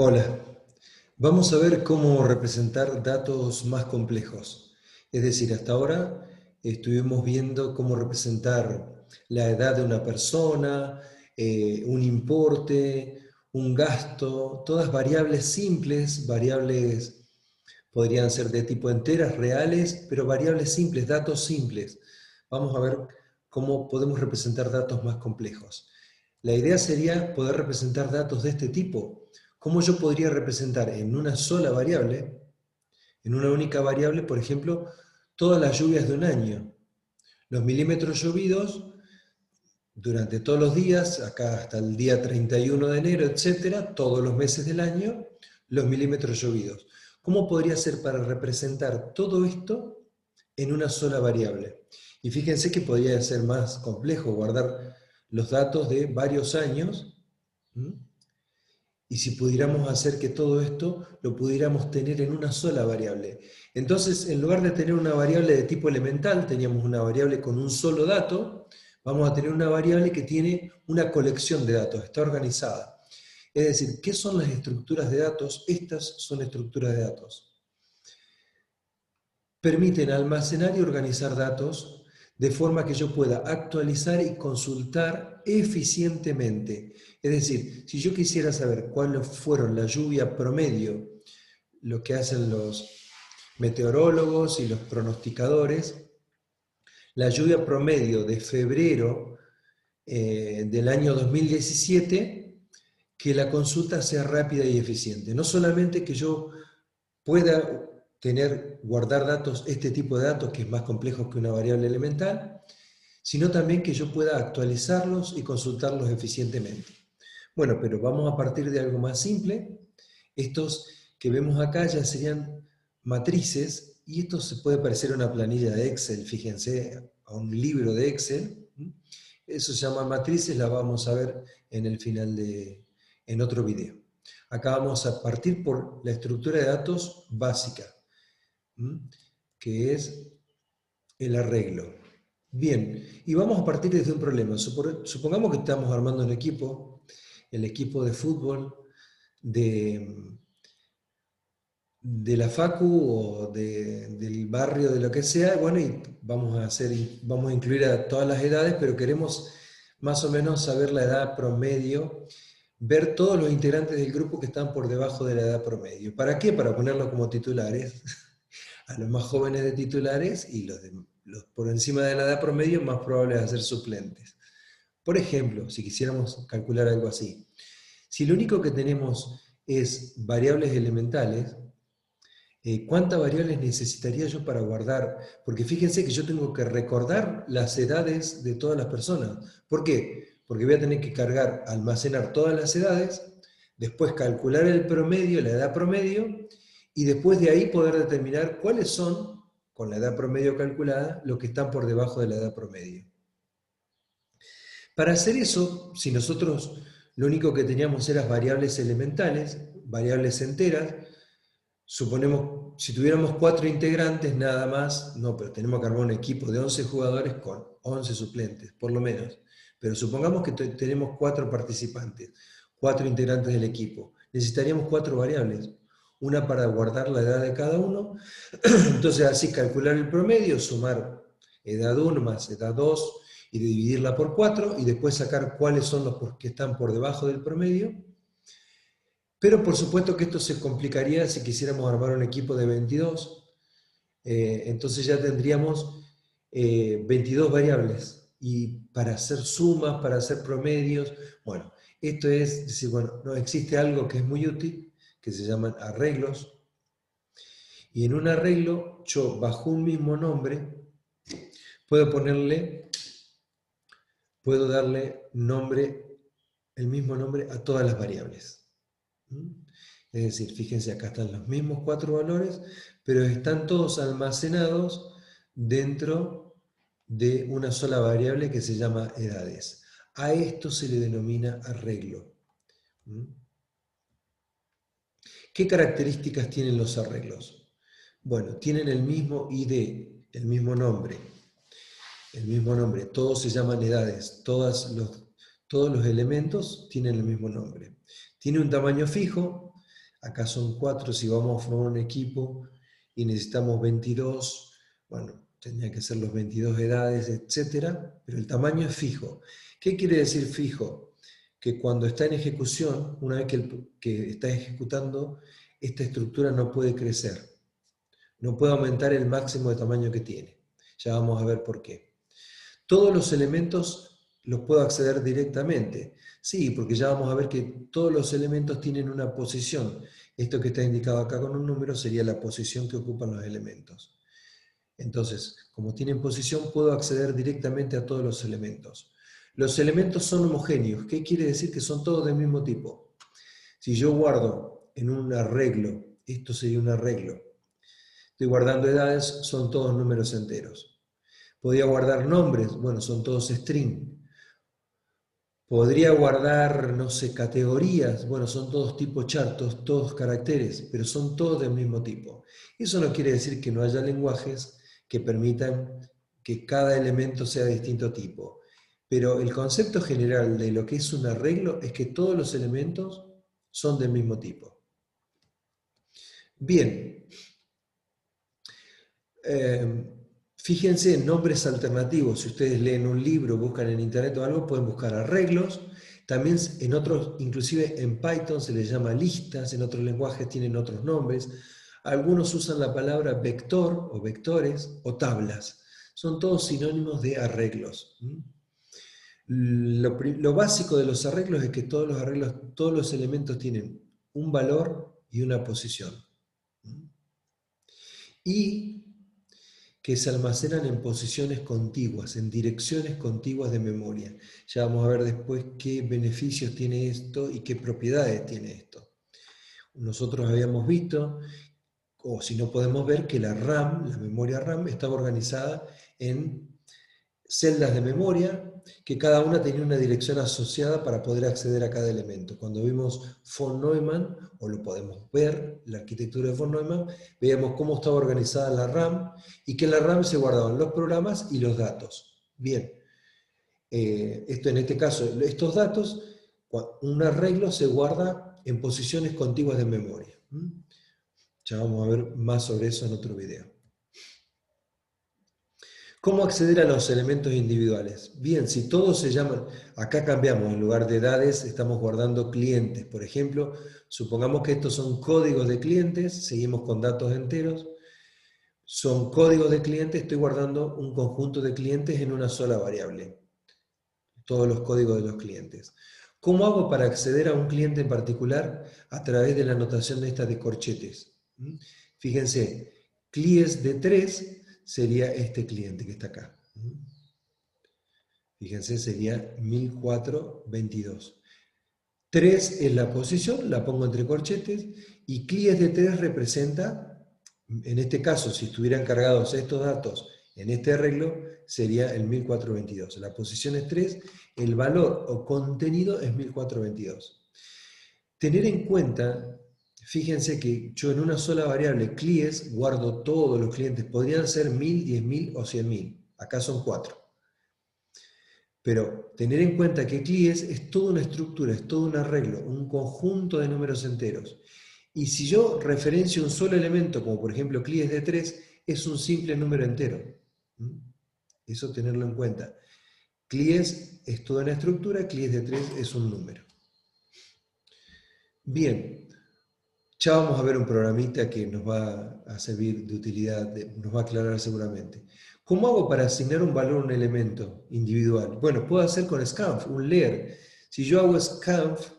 Hola, vamos a ver cómo representar datos más complejos. Es decir, hasta ahora estuvimos viendo cómo representar la edad de una persona, un importe, un gasto, todas variables simples, variables podrían ser de tipo enteras, reales, pero variables simples, datos simples. Vamos a ver cómo podemos representar datos más complejos. La idea sería poder representar datos de este tipo. ¿Cómo yo podría representar en una sola variable, en una única variable, por ejemplo, todas las lluvias de un año? Los milímetros llovidos durante todos los días, acá hasta el día 31 de enero, etcétera, todos los meses del año, los milímetros llovidos. ¿Cómo podría ser para representar todo esto en una sola variable? Y fíjense que podría ser más complejo guardar los datos de varios años. ¿Mm? Y si pudiéramos hacer que todo esto lo pudiéramos tener en una sola variable. Entonces, en lugar de tener una variable de tipo elemental, teníamos una variable con un solo dato, vamos a tener una variable que tiene una colección de datos, está organizada. Es decir, ¿qué son las estructuras de datos? Estas son estructuras de datos. Permiten almacenar y organizar datos de forma que yo pueda actualizar y consultar eficientemente. Es decir, si yo quisiera saber cuáles fueron la lluvia promedio, lo que hacen los meteorólogos y los pronosticadores, la lluvia promedio de febrero del año 2017, que la consulta sea rápida y eficiente. No solamente que yo pueda guardar datos, este tipo de datos que es más complejo que una variable elemental, sino también que yo pueda actualizarlos y consultarlos eficientemente. Bueno, pero vamos a partir de algo más simple. Estos que vemos acá ya serían matrices, y esto se puede parecer a una planilla de Excel, fíjense, a un libro de Excel. Eso se llama matrices, la vamos a ver en el final en otro video. Acá vamos a partir por la estructura de datos básica, que es el arreglo. Bien, y vamos a partir desde un problema. Supongamos que estamos armando un equipo, el equipo de fútbol de, de la Facu o del barrio, de lo que sea, bueno, y vamos a incluir a todas las edades, pero queremos más o menos saber la edad promedio, ver todos los integrantes del grupo que están por debajo de la edad promedio. ¿Para qué? Para ponerlos como titulares, a los más jóvenes de titulares y los por encima de la edad promedio más probables de ser suplentes. Por ejemplo, si quisiéramos calcular algo así, si lo único que tenemos es variables elementales, ¿cuántas variables necesitaría yo para guardar? Porque fíjense que yo tengo que recordar las edades de todas las personas. ¿Por qué? Porque voy a tener que almacenar todas las edades, después calcular el promedio, la edad promedio, y después de ahí poder determinar cuáles son, con la edad promedio calculada, los que están por debajo de la edad promedio. Para hacer eso, si nosotros lo único que teníamos eran variables elementales, variables enteras, suponemos, si tuviéramos 4 integrantes nada más, no, pero tenemos que armar un equipo de 11 jugadores con 11 suplentes, por lo menos. Pero supongamos que tenemos 4 participantes, 4 integrantes del equipo. Necesitaríamos 4 variables. Una para guardar la edad de cada uno, entonces así calcular el promedio, sumar edad 1 más edad 2 y dividirla por 4 y después sacar cuáles son los que están por debajo del promedio. Pero por supuesto que esto se complicaría si quisiéramos armar un equipo de 22. Entonces ya tendríamos 22 variables. Y para hacer sumas, para hacer promedios, bueno, esto es decir, bueno, no existe algo que es muy útil, que se llaman arreglos. Y en un arreglo, yo bajo un mismo nombre, puedo puedo darle el mismo nombre a todas las variables. Es decir, fíjense, acá están los mismos 4 valores, pero están todos almacenados dentro de una sola variable que se llama edades. A esto se le denomina arreglo. ¿Qué características tienen los arreglos? Bueno, tienen el mismo ID, el mismo nombre. El mismo nombre, todos se llaman edades, todos los elementos tienen el mismo nombre. Tiene un tamaño fijo, Acá son 4, si vamos a formar un equipo y necesitamos 22, bueno, tendrían que ser los 22 edades, etcétera, pero el tamaño es fijo. ¿Qué quiere decir fijo? Que cuando está en ejecución, una vez que está ejecutando, esta estructura no puede crecer, no puede aumentar el máximo de tamaño que tiene. Ya vamos a ver por qué. Todos los elementos los puedo acceder directamente. Sí, porque ya vamos a ver que todos los elementos tienen una posición. Esto que está indicado acá con un número sería la posición que ocupan los elementos. Entonces, como tienen posición, puedo acceder directamente a todos los elementos. Los elementos son homogéneos. ¿Qué quiere decir? Que son todos del mismo tipo. Si yo guardo en un arreglo, esto sería un arreglo, estoy guardando edades, son todos números enteros. Podría guardar nombres, bueno, son todos string. Podría guardar, no sé, categorías, bueno, son todos tipo char, todos caracteres, pero son todos del mismo tipo. Eso no quiere decir que no haya lenguajes que permitan que cada elemento sea de distinto tipo. Pero el concepto general de lo que es un arreglo es que todos los elementos son del mismo tipo. Bien, fíjense en nombres alternativos. Si ustedes leen un libro, buscan en internet o algo, pueden buscar arreglos. También en otros, inclusive en Python se les llama listas, en otros lenguajes tienen otros nombres. Algunos usan la palabra vector o vectores o tablas. Son todos sinónimos de arreglos. Lo básico de los arreglos es que todos los arreglos, todos los elementos tienen un valor y una posición. Y que se almacenan en posiciones contiguas, en direcciones contiguas de memoria. Ya vamos a ver después qué beneficios tiene esto y qué propiedades tiene esto. Nosotros habíamos visto, o si no podemos ver, que la RAM, la memoria RAM, estaba organizada en celdas de memoria, que cada una tenía una dirección asociada para poder acceder a cada elemento. Cuando vimos von Neumann, o lo podemos ver, la arquitectura de von Neumann, veíamos cómo estaba organizada la RAM y que en la RAM se guardaban los programas y los datos. Bien, esto en este caso, estos datos, un arreglo se guarda en posiciones contiguas de memoria. Ya vamos a ver más sobre eso en otro video. ¿Cómo acceder a los elementos individuales? Bien, si todos se llaman, acá cambiamos, en lugar de edades estamos guardando clientes. Por ejemplo, supongamos que estos son códigos de clientes, seguimos con datos enteros. Son códigos de clientes, estoy guardando un conjunto de clientes en una sola variable. Todos los códigos de los clientes. ¿Cómo hago para acceder a un cliente en particular? A través de la notación de esta de corchetes. Fíjense, clies de 3 sería este cliente que está acá. Fíjense, sería 1422. 3 es la posición, la pongo entre corchetes, y clies de 3 representa, en este caso, si estuvieran cargados estos datos en este arreglo, sería el 1422. La posición es 3, el valor o contenido es 1422. Tener en cuenta, fíjense que yo en una sola variable, clies, guardo todos los clientes. Podrían ser 1000, 10.000 o 100.000. Acá son 4. Pero tener en cuenta que clies es toda una estructura, es todo un arreglo, un conjunto de números enteros. Y si yo referencio un solo elemento, como por ejemplo clies de 3, es un simple número entero. Eso tenerlo en cuenta. Clies es toda una estructura, clies de 3 es un número. Bien, ya vamos a ver un programita que nos va a servir de utilidad, nos va a aclarar seguramente. ¿Cómo hago para asignar un valor a un elemento individual? Bueno, puedo hacer con scanf, un leer. Si yo hago scanf,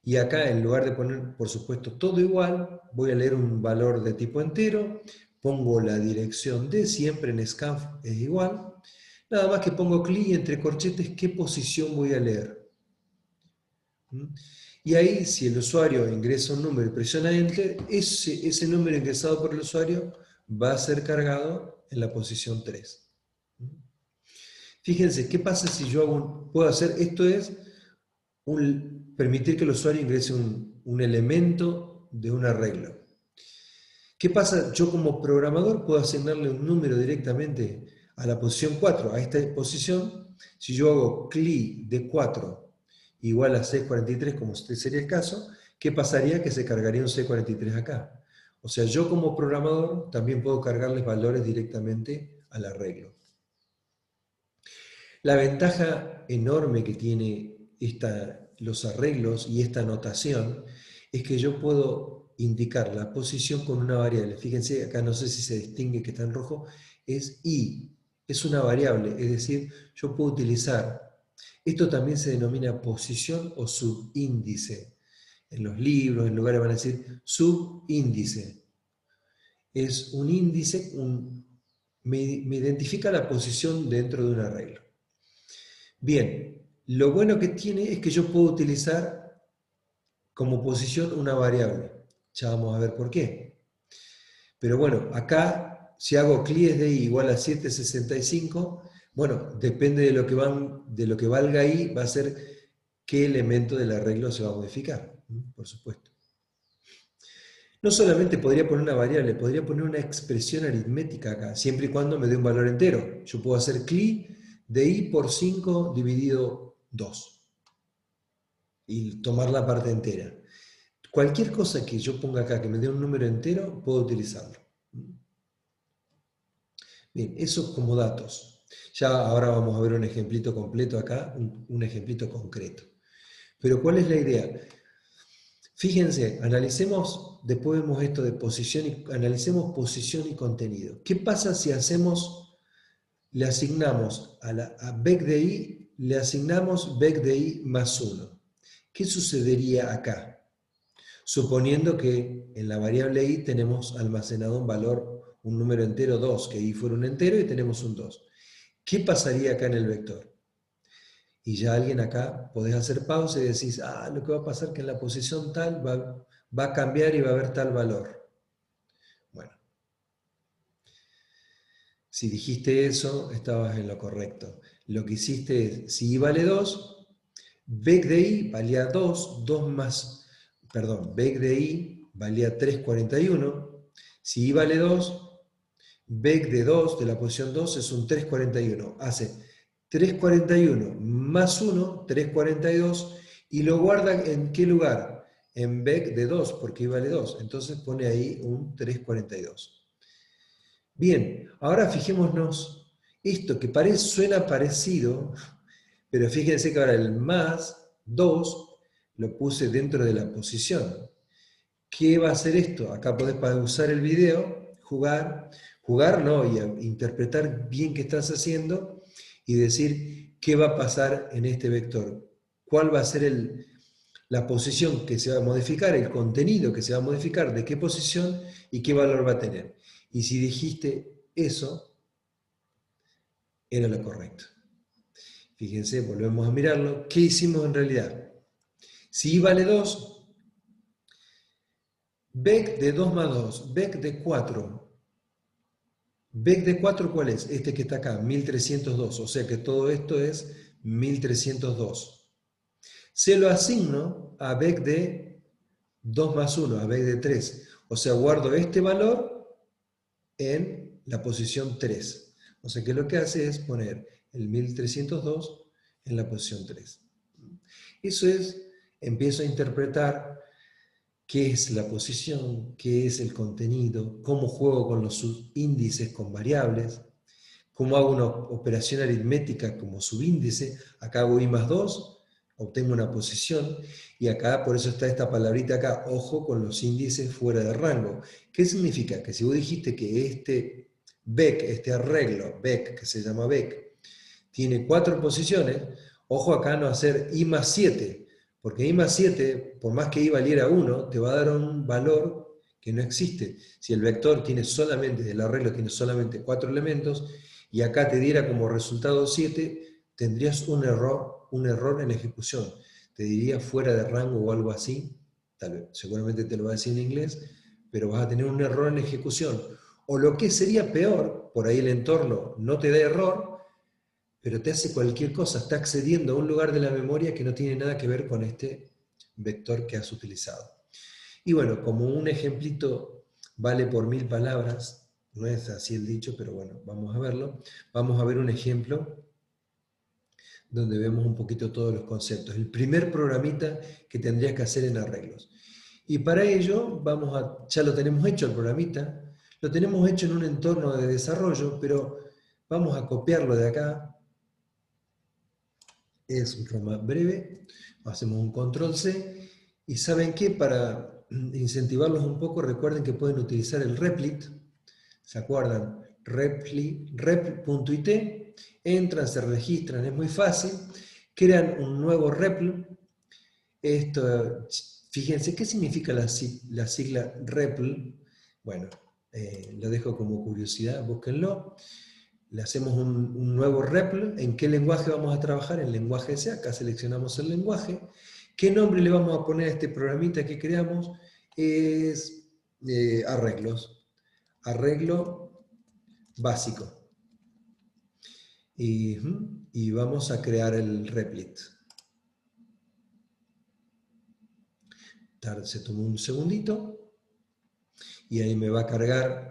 y acá en lugar de poner, por supuesto, todo igual, voy a leer un valor de tipo entero, pongo la dirección de, siempre en scanf es igual, nada más que pongo clic y entre corchetes qué posición voy a leer. Y ahí, si el usuario ingresa un número y presiona Enter, ese número ingresado por el usuario va a ser cargado en la posición 3. Fíjense, ¿qué pasa si yo puedo hacer? Esto es permitir que el usuario ingrese un elemento de un arreglo. ¿Qué pasa? Yo como programador puedo asignarle un número directamente a la posición 4, a esta posición. Si yo hago cli de 4 igual a 643, como este sería el caso, ¿qué pasaría? Que se cargaría un C43 acá. O sea, yo como programador también puedo cargarles valores directamente al arreglo. La ventaja enorme que tiene los arreglos y esta notación es que yo puedo indicar la posición con una variable. Fíjense, acá no sé si se distingue que está en rojo, es i, es una variable, es decir, yo puedo utilizar, esto también se denomina posición o subíndice. En los libros, en lugares van a decir subíndice. Es un índice, me identifica la posición dentro de un arreglo. Bien, lo bueno que tiene es que yo puedo utilizar como posición una variable. Ya vamos a ver por qué. Pero bueno, acá si hago clies de i igual a 765, bueno, depende de lo que valga i, va a ser qué elemento del arreglo se va a modificar, por supuesto. No solamente podría poner una variable, podría poner una expresión aritmética acá, siempre y cuando me dé un valor entero. Yo puedo hacer cli de i por 5 dividido 2 y tomar la parte entera. Cualquier cosa que yo ponga acá que me dé un número entero, puedo utilizarlo. Bien, eso como datos. Ya ahora vamos a ver un ejemplito completo acá, un ejemplito concreto. Pero ¿cuál es la idea? Fíjense, analicemos, después vemos esto de posición y analicemos posición y contenido. ¿Qué pasa si le asignamos a bec de i, le asignamos bec de i más 1? ¿Qué sucedería acá? Suponiendo que en la variable i tenemos almacenado un valor, un número entero 2, que i fuera un entero y tenemos un 2. ¿Qué pasaría acá en el vector? Y ya alguien acá, podés hacer pausa y decís, lo que va a pasar es que en la posición tal va a cambiar y va a haber tal valor. Bueno, si dijiste eso, estabas en lo correcto. Lo que hiciste es, si i vale 2, bec de i valía 2, 2 más, perdón, bec de i valía 3,41. Si i vale 2, bec de 2 de la posición 2 es un 3,41. Hace 3,41 más 1, 3,42, y lo guarda ¿en qué lugar? En bec de 2, porque i vale 2. Entonces pone ahí un 3,42. Bien, ahora fijémonos, esto que suena parecido, pero fíjense que ahora el más 2 lo puse dentro de la posición. ¿Qué va a hacer esto? Acá podés usar el video, jugar no, y interpretar bien qué estás haciendo y decir qué va a pasar en este vector. ¿Cuál va a ser la posición que se va a modificar, el contenido que se va a modificar, de qué posición y qué valor va a tener? Y si dijiste eso, era lo correcto. Fíjense, volvemos a mirarlo. ¿Qué hicimos en realidad? Si i vale 2, bec de 2 más 2, bec de 4. Bec de 4, ¿cuál es? Este que está acá, 1302. O sea que todo esto es 1302. Se lo asigno a bec de 2 más 1, a bec de 3. O sea, guardo este valor en la posición 3. O sea que lo que hace es poner el 1302 en la posición 3. Eso es, empiezo a interpretar qué es la posición, qué es el contenido, cómo juego con los subíndices con variables, cómo hago una operación aritmética como subíndice. Acá hago i más 2, obtengo una posición, y acá, por eso está esta palabrita acá, ojo con los índices fuera de rango. ¿Qué significa? Que si vos dijiste que este bec, este arreglo, bec, que se llama bec, tiene 4 posiciones, ojo acá no hacer i más 7, porque i más 7, por más que i valiera 1, te va a dar un valor que no existe. Si el vector tiene solamente, el arreglo tiene solamente 4 elementos, y acá te diera como resultado 7, tendrías un error en ejecución. Te diría fuera de rango o algo así, tal vez, seguramente te lo va a decir en inglés, pero vas a tener un error en ejecución. O lo que sería peor, por ahí el entorno no te da error, pero te hace cualquier cosa, está accediendo a un lugar de la memoria que no tiene nada que ver con este vector que has utilizado. Y bueno, como un ejemplito vale por 1000 palabras, no es así el dicho, pero bueno, vamos a verlo. Vamos a ver un ejemplo donde vemos un poquito todos los conceptos. El primer programita que tendrías que hacer en arreglos. Y para ello, ya lo tenemos hecho el programita, lo tenemos hecho en un entorno de desarrollo, pero vamos a copiarlo de acá. Es un programa breve, hacemos un control C, y ¿saben qué? Para incentivarlos un poco, recuerden que pueden utilizar el replit, ¿se acuerdan? Rep.it, entran, se registran, es muy fácil, crean un nuevo repl. Esto, fíjense, ¿qué significa la sigla repl? Bueno, lo dejo como curiosidad, búsquenlo. Le hacemos un nuevo repl. ¿En qué lenguaje vamos a trabajar? En lenguaje C. Acá seleccionamos el lenguaje. ¿Qué nombre le vamos a poner a este programita que creamos? Es arreglos. Arreglo básico. Y vamos a crear el replit. Se tomó un segundito. Y ahí me va a cargar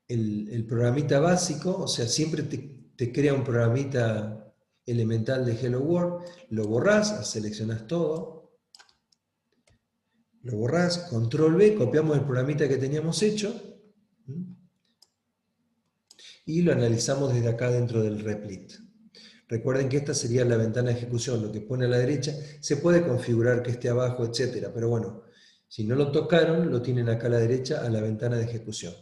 el programita básico, o sea, siempre te crea un programita elemental de Hello World, lo borrás, seleccionás todo, lo borrás, control B, copiamos el programita que teníamos hecho, y lo analizamos desde acá dentro del replit. Recuerden que esta sería la ventana de ejecución, lo que pone a la derecha, se puede configurar que esté abajo, etcétera, pero bueno, si no lo tocaron, lo tienen acá a la derecha, a la ventana de ejecución.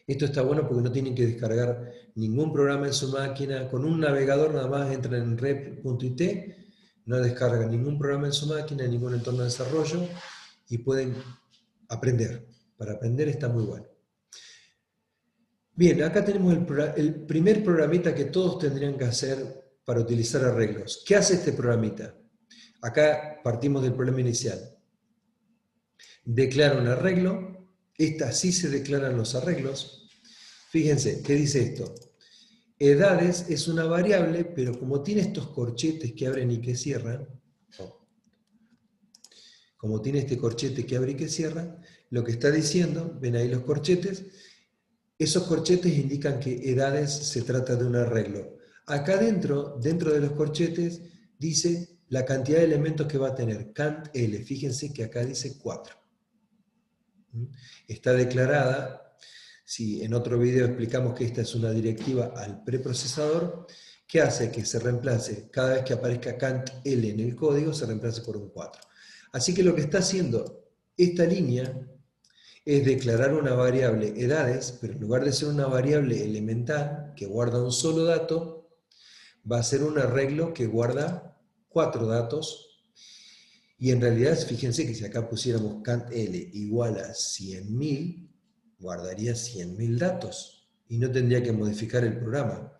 Esto está bueno porque no tienen que descargar ningún programa en su máquina. Con un navegador nada más entran en rep.it, no descargan ningún programa en su máquina, en ningún entorno de desarrollo, y pueden aprender. Para aprender está muy bueno. Bien, acá tenemos el primer programita que todos tendrían que hacer para utilizar arreglos. ¿Qué hace este programita? Acá partimos del problema inicial. Declara un arreglo. Así se declaran los arreglos. Fíjense, ¿qué dice esto? Edades es una variable, pero como tiene estos corchetes que abren y que cierran, como tiene este corchete que abre y que cierra, lo que está diciendo, ven ahí los corchetes, esos corchetes indican que edades se trata de un arreglo. Acá dentro de los corchetes, dice la cantidad de elementos que va a tener, cant L, fíjense que acá dice 4. Está declarada. Si en otro video explicamos que esta es una directiva al preprocesador, que hace que se reemplace, cada vez que aparezca cant L en el código, se reemplace por un 4. Así que lo que está haciendo esta línea es declarar una variable edades, pero en lugar de ser una variable elemental que guarda un solo dato, va a ser un arreglo que guarda 4 datos. Y en realidad, fíjense que si acá pusiéramos cant L igual a 100.000, guardaría 100.000 datos y no tendría que modificar el programa.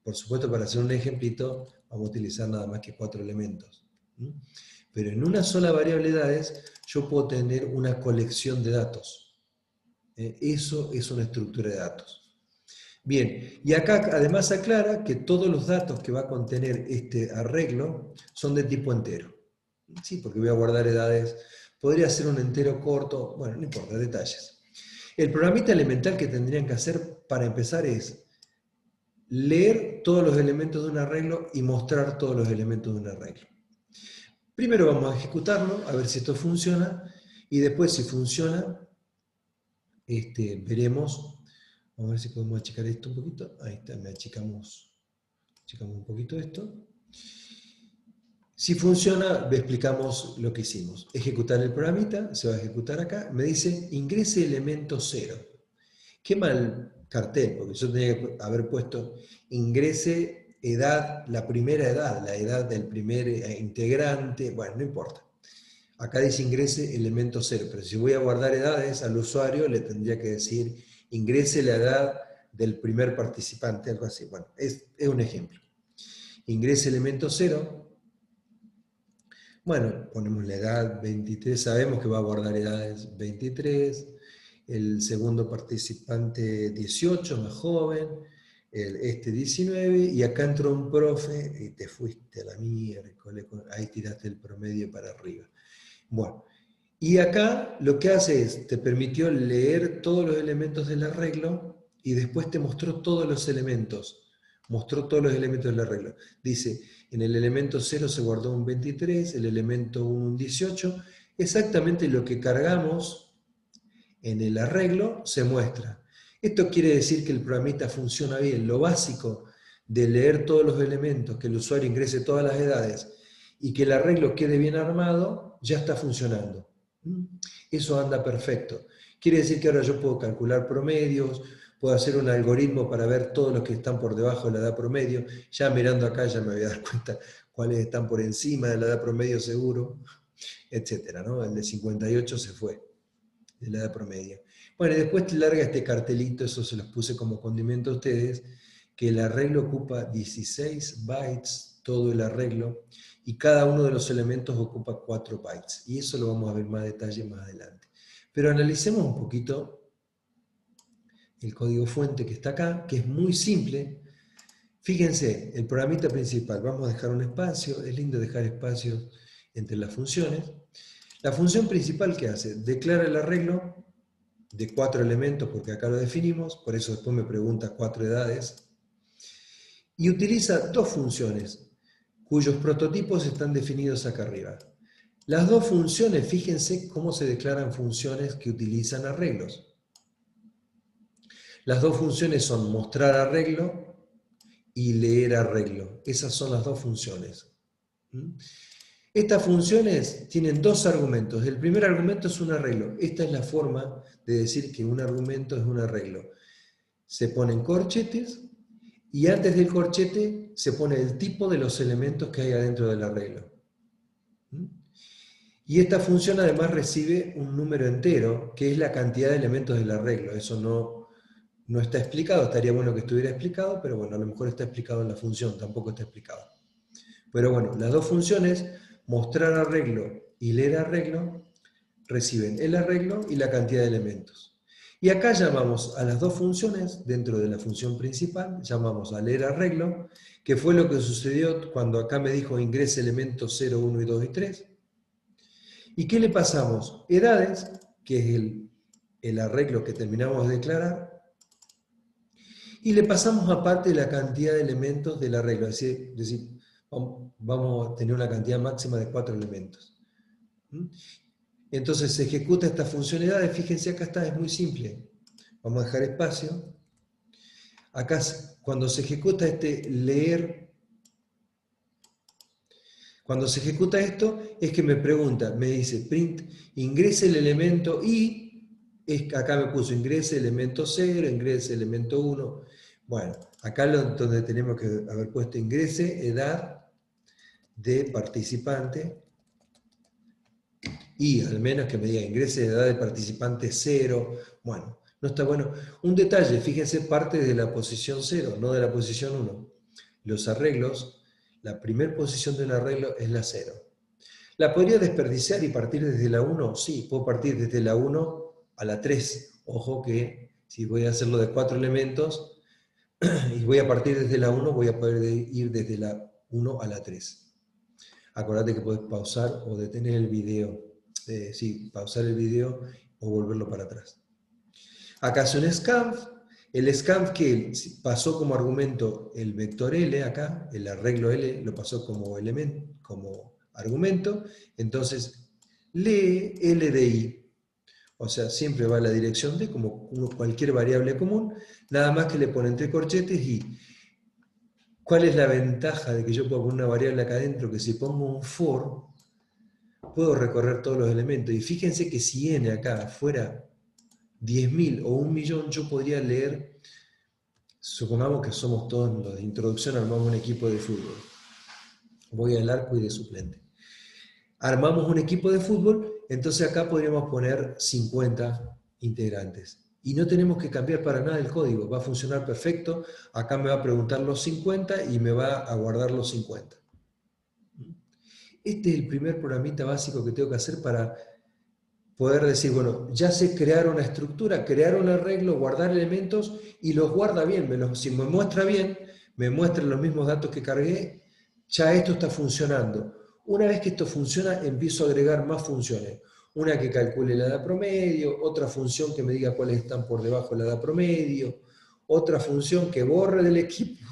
Por supuesto, para hacer un ejemplito, vamos a utilizar nada más que 4 elementos. Pero en una sola variable edades, yo puedo tener una colección de datos. Eso es una estructura de datos. Bien, y acá además aclara que todos los datos que va a contener este arreglo son de tipo entero. Sí, porque voy a guardar edades. Podría ser un entero corto, bueno, no importa, detalles. El programita elemental que tendrían que hacer para empezar es leer todos los elementos de un arreglo y mostrar todos los elementos de un arreglo. Primero vamos a ejecutarlo, a ver si esto funciona, y después si funciona, veremos, vamos a ver si podemos achicar esto un poquito, ahí está, achicamos un poquito esto. Si funciona, le explicamos lo que hicimos. Ejecutar el programita, se va a ejecutar acá, me dice ingrese elemento 0. Qué mal cartel, porque yo tenía que haber puesto ingrese edad, la primera edad, la edad del primer integrante, bueno, no importa. Acá dice ingrese elemento 0, pero si voy a guardar edades al usuario, le tendría que decir ingrese la edad del primer participante, algo así. Bueno, es un ejemplo. Ingrese elemento 0. Bueno, ponemos la edad 23, sabemos que va a guardar edades 23, el segundo participante 18, más joven, este 19, y acá entró un profe y te fuiste a la miércoles, ahí tiraste el promedio para arriba. Bueno, y acá lo que hace es, te permitió leer todos los elementos del arreglo y después te mostró todos los elementos mostró todos los elementos del arreglo. Dice, en el elemento 0 se guardó un 23, el elemento 1 un 18, exactamente lo que cargamos en el arreglo se muestra. Esto quiere decir que el programita funciona bien. Lo básico de leer todos los elementos, que el usuario ingrese todas las edades y que el arreglo quede bien armado, ya está funcionando. Eso anda perfecto. Quiere decir que ahora yo puedo calcular promedios, puedo hacer un algoritmo para ver todos los que están por debajo de la edad promedio. Ya mirando acá ya me voy a dar cuenta cuáles están por encima de la edad promedio seguro, etcétera, ¿no? El de 58 se fue de la edad promedio. Bueno, y después te larga este cartelito, eso se los puse como condimento a ustedes, que el arreglo ocupa 16 bytes, todo el arreglo, y cada uno de los elementos ocupa 4 bytes. Y eso lo vamos a ver más detalle más adelante. Pero analicemos un poquito el código fuente que está acá, que es muy simple. Fíjense, el programita principal, vamos a dejar un espacio, es lindo dejar espacios entre las funciones. La función principal, ¿qué hace? Declara el arreglo de 4 elementos, porque acá lo definimos, por eso después me pregunta 4 edades, y utiliza 2 funciones, cuyos prototipos están definidos acá arriba. Las 2 funciones, fíjense cómo se declaran funciones que utilizan arreglos. Las 2 funciones son mostrar arreglo y leer arreglo. Esas son las 2 funciones. Estas funciones tienen 2 argumentos. El primer argumento es un arreglo. Esta es la forma de decir que un argumento es un arreglo. Se ponen corchetes y antes del corchete se pone el tipo de los elementos que hay adentro del arreglo. Y esta función además recibe un número entero, que es la cantidad de elementos del arreglo. Eso no está explicado, estaría bueno que estuviera explicado, pero bueno, a lo mejor está explicado en la función, tampoco está explicado. Pero bueno, las 2 funciones, mostrar arreglo y leer arreglo, reciben el arreglo y la cantidad de elementos. Y acá llamamos a las 2 funciones, dentro de la función principal, llamamos a leer arreglo, que fue lo que sucedió cuando acá me dijo ingrese elementos 0, 1 y 2 y 3. ¿Y qué le pasamos? Edades, que es el arreglo que terminamos de declarar, y le pasamos aparte la cantidad de elementos del arreglo, es decir, vamos a tener una cantidad máxima de 4 elementos. Entonces se ejecuta esta funcionalidad, fíjense acá está, es muy simple. Vamos a dejar espacio. Acá cuando se ejecuta este leer, cuando se ejecuta esto es que me pregunta, me dice print, ingrese el elemento y, acá me puso ingrese elemento 0, ingrese elemento 1. Bueno, acá donde tenemos que haber puesto ingrese edad de participante y al menos que me diga ingrese edad de participante 0. Bueno, no está bueno. Un detalle, fíjense, parte de la posición 0, no de la posición 1. Los arreglos, la primera posición del arreglo es la 0. ¿La podría desperdiciar y partir desde la 1? Sí, puedo partir desde la 1 a la 3. Ojo que si voy a hacerlo de 4 elementos y voy a partir desde la 1, voy a poder ir desde la 1 a la 3. Acordate que podés pausar o detener el video. Sí, pausar el video o volverlo para atrás. Acá es un scanf. El scanf que pasó como argumento el vector L acá, el arreglo L lo pasó como elemento, como argumento, entonces lee L de I. O sea, siempre va a la dirección D como cualquier variable común, nada más que le pone entre corchetes y ¿cuál es la ventaja de que yo pueda poner una variable acá adentro? Que si pongo un for, puedo recorrer todos los elementos. Y fíjense que si n acá fuera 10.000 o 1.000.000, yo podría leer, supongamos que somos todos los de introducción, armamos un equipo de fútbol. Voy al arco y de suplente. Armamos un equipo de fútbol, entonces acá podríamos poner 50 integrantes. Y no tenemos que cambiar para nada el código, va a funcionar perfecto. Acá me va a preguntar los 50 y me va a guardar los 50. Este es el primer programita básico que tengo que hacer para poder decir, bueno, ya sé crear una estructura, crear un arreglo, guardar elementos y los guarda bien. Si me muestra bien, me muestra los mismos datos que cargué, ya esto está funcionando. Una vez que esto funciona, empiezo a agregar más funciones. Una que calcule la edad promedio, otra función que me diga cuáles están por debajo de la edad promedio, otra función que borre del equipo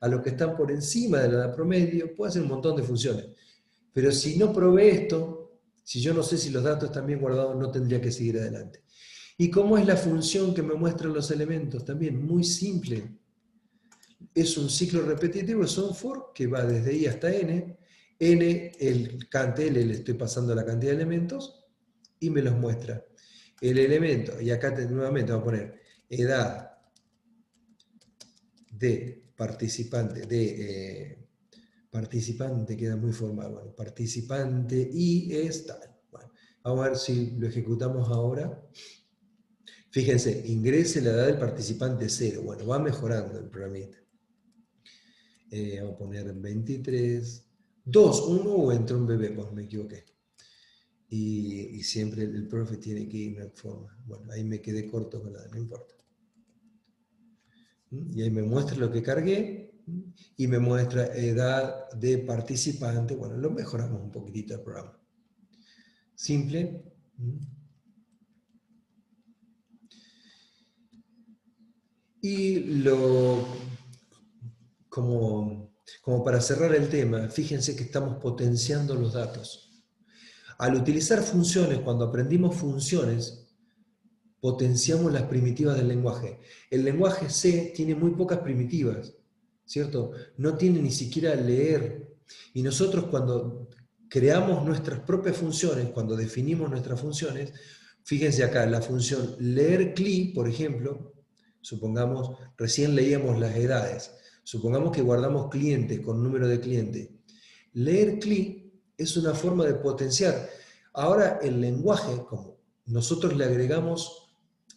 a los que están por encima de la edad promedio, puede hacer un montón de funciones. Pero si no provee esto, si yo no sé si los datos están bien guardados, no tendría que seguir adelante. ¿Y cómo es la función que me muestran los elementos? También muy simple. Es un ciclo repetitivo, es un for que va desde i hasta n. N, el cant L, le estoy pasando la cantidad de elementos y me los muestra. El elemento, y acá nuevamente vamos a poner edad de participante, participante queda muy formal, bueno, participante y es tal. Bueno, vamos a ver si lo ejecutamos ahora. Fíjense, ingrese la edad del participante 0. Bueno, va mejorando el programita. Vamos a poner 23. 2, 1 entró un bebé, pues me equivoqué. Y siempre el profe tiene que ir de una forma. Bueno, ahí me quedé corto con la, no importa. Y ahí me muestra lo que cargué y me muestra edad de participante. Bueno, lo mejoramos un poquitito el programa. Simple. Y como para cerrar el tema, fíjense que estamos potenciando los datos. Al utilizar funciones, cuando aprendimos funciones, potenciamos las primitivas del lenguaje. El lenguaje C tiene muy pocas primitivas, ¿cierto? No tiene ni siquiera leer. Y nosotros cuando creamos nuestras propias funciones, cuando definimos nuestras funciones, fíjense acá, la función leer cli, por ejemplo, supongamos, recién leíamos las edades, supongamos que guardamos clientes con número de cliente. Leer cli es una forma de potenciar. Ahora el lenguaje, como nosotros le agregamos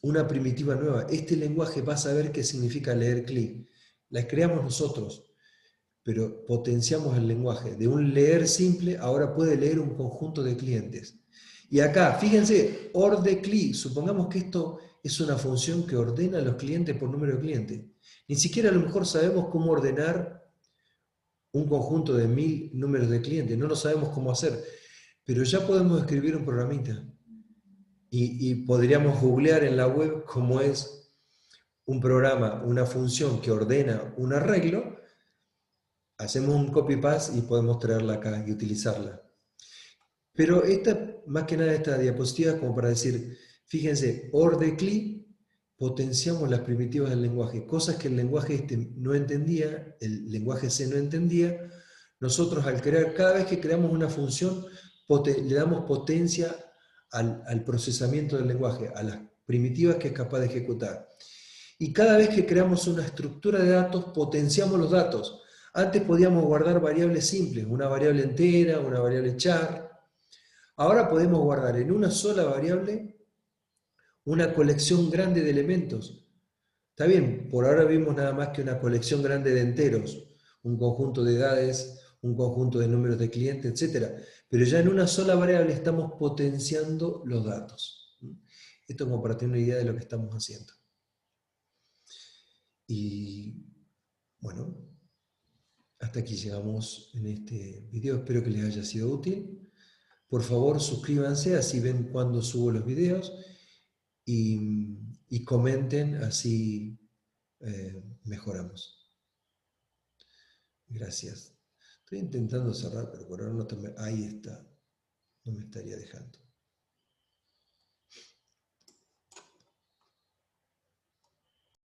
una primitiva nueva, este lenguaje va a saber qué significa leer cli. La creamos nosotros, pero potenciamos el lenguaje. De un leer simple, ahora puede leer un conjunto de clientes. Y acá, fíjense, ordecli, supongamos que esto es una función que ordena a los clientes por número de clientes. Ni siquiera a lo mejor sabemos cómo ordenar un conjunto de 1000 números de clientes, no lo sabemos cómo hacer, pero ya podemos escribir un programita. Y podríamos googlear en la web cómo es un programa, una función que ordena un arreglo, hacemos un copy-paste y podemos traerla acá y utilizarla. Pero más que nada esta diapositiva es como para decir, fíjense, ordecli, potenciamos las primitivas del lenguaje, cosas que el lenguaje no entendía, el lenguaje C no entendía. Nosotros al crear, cada vez que creamos una función, le damos potencia al procesamiento del lenguaje, a las primitivas que es capaz de ejecutar. Y cada vez que creamos una estructura de datos, potenciamos los datos. Antes podíamos guardar variables simples, una variable entera, una variable char. Ahora podemos guardar en una sola variable una colección grande de elementos. Está bien, por ahora vimos nada más que una colección grande de enteros, un conjunto de edades, un conjunto de números de clientes, etc. Pero ya en una sola variable estamos potenciando los datos. Esto como para tener una idea de lo que estamos haciendo. Y bueno, hasta aquí llegamos en este video. Espero que les haya sido útil. Por favor, suscríbanse, así ven cuando subo los videos. Y comenten, así mejoramos. Gracias. Estoy intentando cerrar, pero por ahora no ahí está. No me estaría dejando.